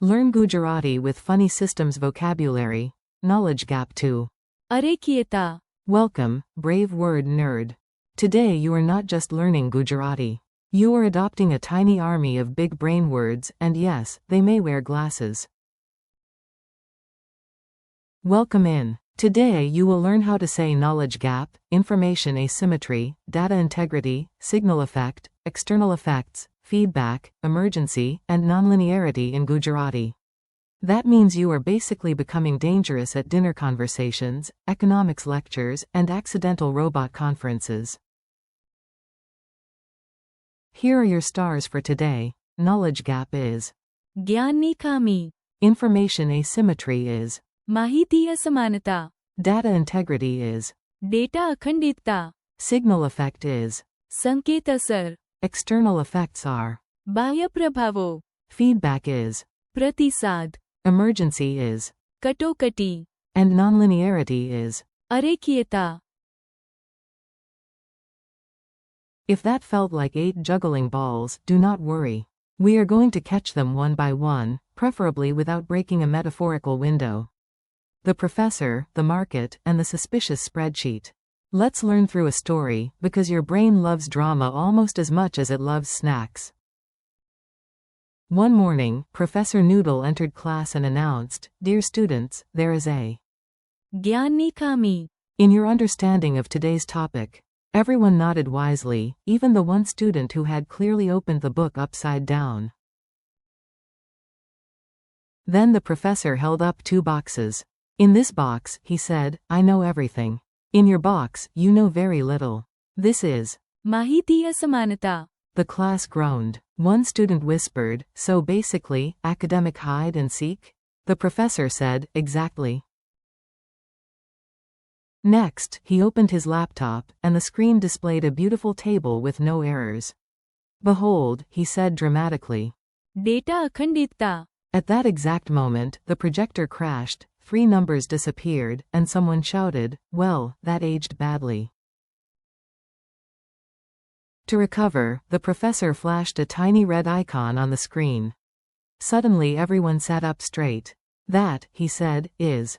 Learn Gujarati with Funny Systems Vocabulary, Knowledge Gap 2. Arekyeta. Welcome, brave word nerd. Today you are not just learning Gujarati. You are adopting a tiny army of big brain words, and yes, they may wear glasses. Welcome in. Today you will learn how to say knowledge gap, information asymmetry, data integrity, signal effect, external effects, feedback, emergency, and nonlinearity in Gujarati. That means you are basically becoming dangerous at dinner conversations, economics lectures, and accidental robot conferences. Here are your stars for today. Knowledge gap is. જ્ઞાનની ખામી. Information asymmetry is. માહિતી અસમાનતા. Data integrity is. Data અખંડિતતા. Signal effect is. સંકેત અસર. External effects are. બાહ્ય પ્રભાવો. Feedback is. પ્રતિસાદ. Emergency is. કટોકટી. And nonlinearity is. અરેખીયતા. If that felt like 8 juggling balls, do not worry. We are going to catch them one by one, preferably without breaking a metaphorical window. The professor, the market, and the suspicious spreadsheet. Let's learn through a story, because your brain loves drama almost as much as it loves snacks. One morning, Professor Noodle entered class and announced, "Dear students, there is a." જ્ઞાનની ખામી. In your understanding of today's topic, everyone nodded wisely, even the one student who had clearly opened the book upside down. Then the professor held up 2 boxes. In this box, he said, I know everything. In your box, you know very little. This is. માહિતી અસમાનતા. The class groaned. One student whispered, so basically, academic hide and seek? The professor said, exactly. Next, he opened his laptop, and the screen displayed a beautiful table with no errors. Behold, he said dramatically. Data અખંડિતતા. At that exact moment, the projector crashed, 3 numbers disappeared, and someone shouted, well, that aged badly. To recover, the professor flashed a tiny red icon on the screen. Suddenly everyone sat up straight. That, he said, is.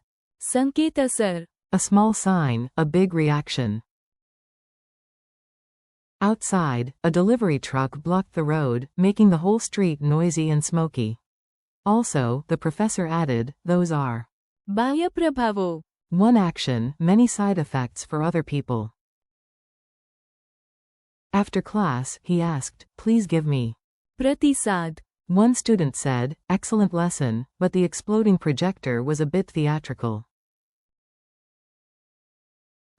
સંકેત અસર. A small sign, a big reaction. Outside, a delivery truck blocked the road, making the whole street noisy and smoky. Also, the professor added, those are. બાહ્ય પ્રભાવો. One action, many side effects for other people. After class, he asked, please give me. પ્રતિસાદ. One student said, excellent lesson, but the exploding projector was a bit theatrical.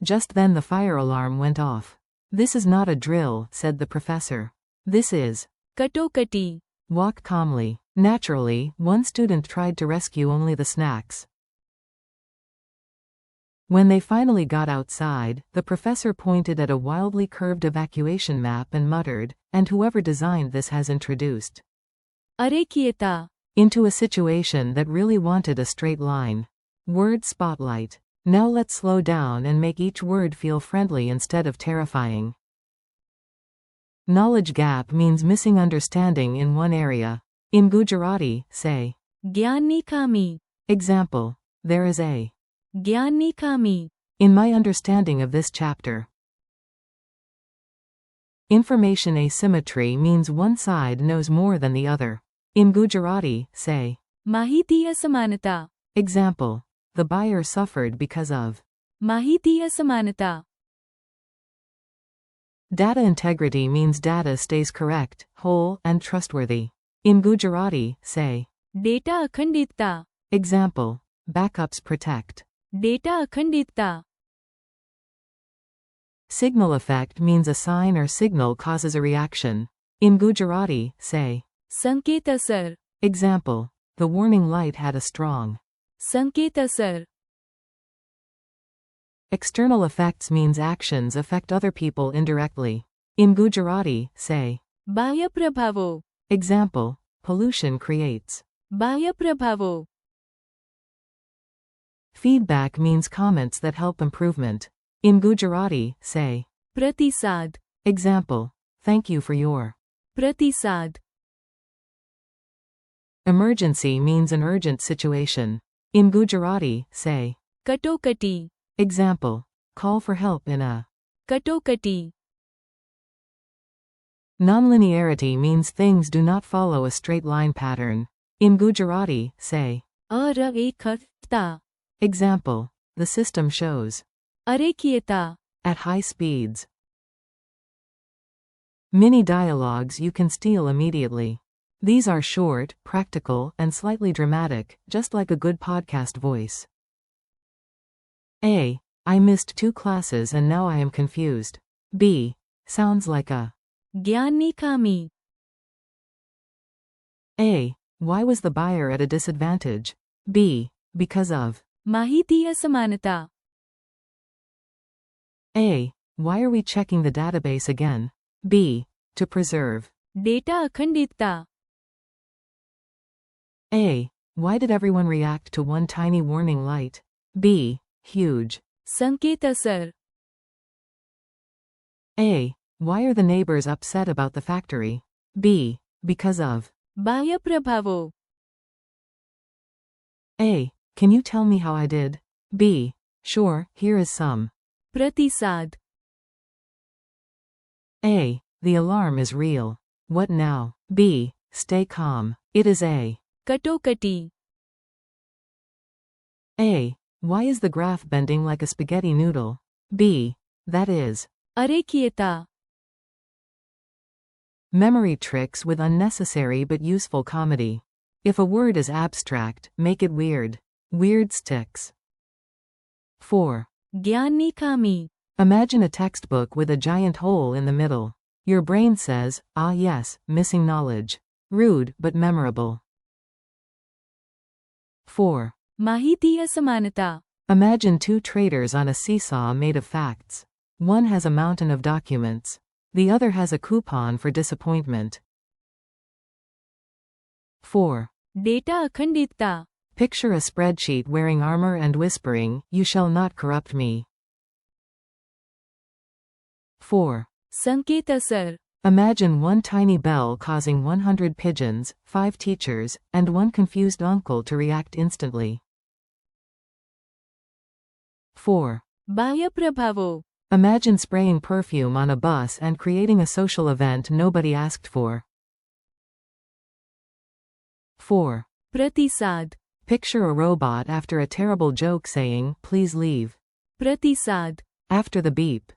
Just then the fire alarm went off. This is not a drill, said the professor. This is. કટોકટી. Walk calmly. Naturally, one student tried to rescue only the snacks. When they finally got outside, the professor pointed at a wildly curved evacuation map and muttered, and whoever designed this has introduced. અરેખીયતા. Into a situation that really wanted a straight line. Word spotlight. Now let's slow down and make each word feel friendly instead of terrifying. Knowledge gap means missing understanding in one area. In Gujarati, say. જ્ઞાનની ખામી. Example. There is a. જ્ઞાનની ખામી. In my understanding of this chapter. Information asymmetry means one side knows more than the other. In Gujarati, say. માહિતી અસમાનતા. Example. The buyer suffered because of. માહિતી અસમાનતા. Data integrity means data stays correct, whole, and trustworthy. In Gujarati, say. Data અખંડિતતા. Example. Backups protect. Data અખંડિતતા. Signal effect means a sign or signal causes a reaction. In Gujarati, say. સંકેત અસર. Example. The warning light had a strong. સંકેત અસર. External effects means actions affect other people indirectly. In Gujarati, say. બાહ્ય પ્રભાવો. Example. Pollution creates. બાહ્ય પ્રભાવો. Feedback means comments that help improvement. In Gujarati, say. પ્રતિસાદ. Example. Thank you for your. પ્રતિસાદ. Emergency means an urgent situation. In Gujarati, say. Katokati. Example. Call for help in a. Katokati. Nonlinearity means things do not follow a straight line pattern. In Gujarati, say. Arekhyata. Example. The system shows. Arekhiyata. At high speeds. Mini dialogues you can steal immediately. These are short, practical, and slightly dramatic, just like a good podcast voice. A. I missed 2 classes and now I am confused. B. Sounds like a. Gyanni Kami. A. Why was the buyer at a disadvantage? B. Because of. Mahiti Asamanata. A. Why are we checking the database again? B. To preserve. Data Akhandita. A. Why did everyone react to one tiny warning light? B. Huge. Sanket Asar. A. Why are the neighbors upset about the factory? B. Because of. Bahya Prabhavo. A. Can you tell me how I did? B. Sure, here is some. Pratisad. A. The alarm is real. What now? B. Stay calm. It is A. Katokati. A. Why is the graph bending like a spaghetti noodle? B. That is. Arekhiyata. Memory tricks with unnecessary but useful comedy. If a word is abstract, make it weird. Weird sticks. 4. Gyanni Kami. Imagine a textbook with a giant hole in the middle. Your brain says, ah yes, missing knowledge. Rude but memorable. 4. Mahiti Asamanata. Imagine 2 traders on a seesaw made of facts. One has a mountain of documents. The other has a coupon for disappointment. 4. Data Akhandita. Picture a spreadsheet wearing armor and whispering, "You shall not corrupt me." 4. Sanket Asar. Imagine one tiny bell causing 100 pigeons, 5 teachers, and 1 confused uncle to react instantly. 4. Bahya Prabhavo. Imagine spraying perfume on a bus and creating a social event nobody asked for. 4. Pratisad. Picture a robot after a terrible joke saying, "Please leave." Pratisad. After the beep.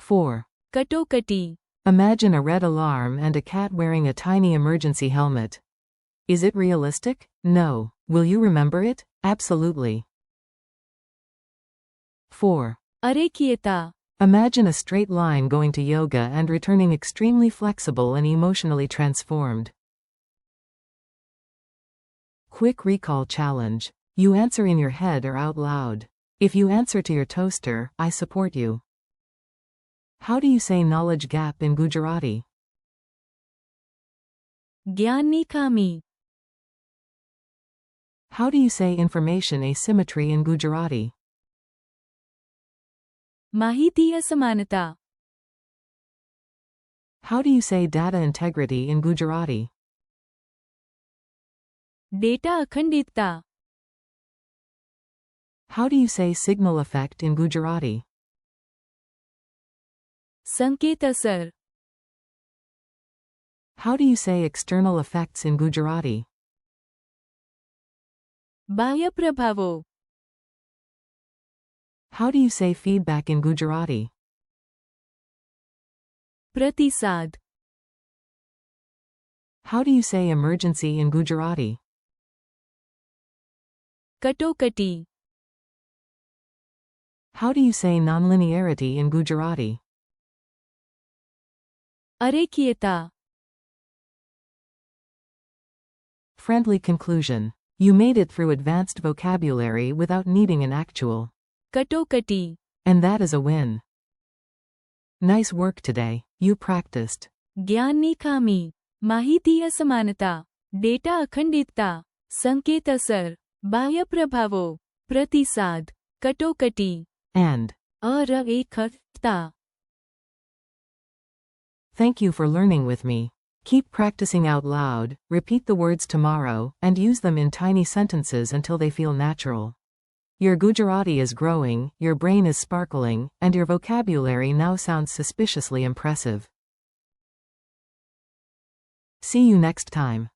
4. Katokati. Imagine a red alarm and a cat wearing a tiny emergency helmet. Is it realistic? No. Will you remember it? Absolutely. 4. Arekhiyata. Imagine a straight line going to yoga and returning extremely flexible and emotionally transformed. Quick recall challenge. You answer in your head or out loud. If you answer to your toaster, I support you. How do you say knowledge gap in Gujarati? Gyanni Kami. How do you say information asymmetry in Gujarati? Mahiti Asamanata. How do you say data integrity in Gujarati? Data Akhandita. How do you say signal effect in Gujarati? Sanket Asar. How do you say external effects in Gujarati? Bahya Prabhavo. How do you say feedback in Gujarati? Pratisad. How do you say emergency in Gujarati? Katokati. How do you say nonlinearity in Gujarati? Arekhiyata. Friendly conclusion. You made it through advanced vocabulary without needing an actual. Katokati. And that is a win. Nice work today. You practiced. Gyanni Kami. Mahiti Asamanata. Data Akhandita. Sanket Asar. Bahya Prabhavo. Pratisad. Katokati. And. Arekhiyata. Thank you for learning with me. Keep practicing out loud, repeat the words tomorrow, and use them in tiny sentences until they feel natural. Your Gujarati is growing, your brain is sparkling, and your vocabulary now sounds suspiciously impressive. See you next time.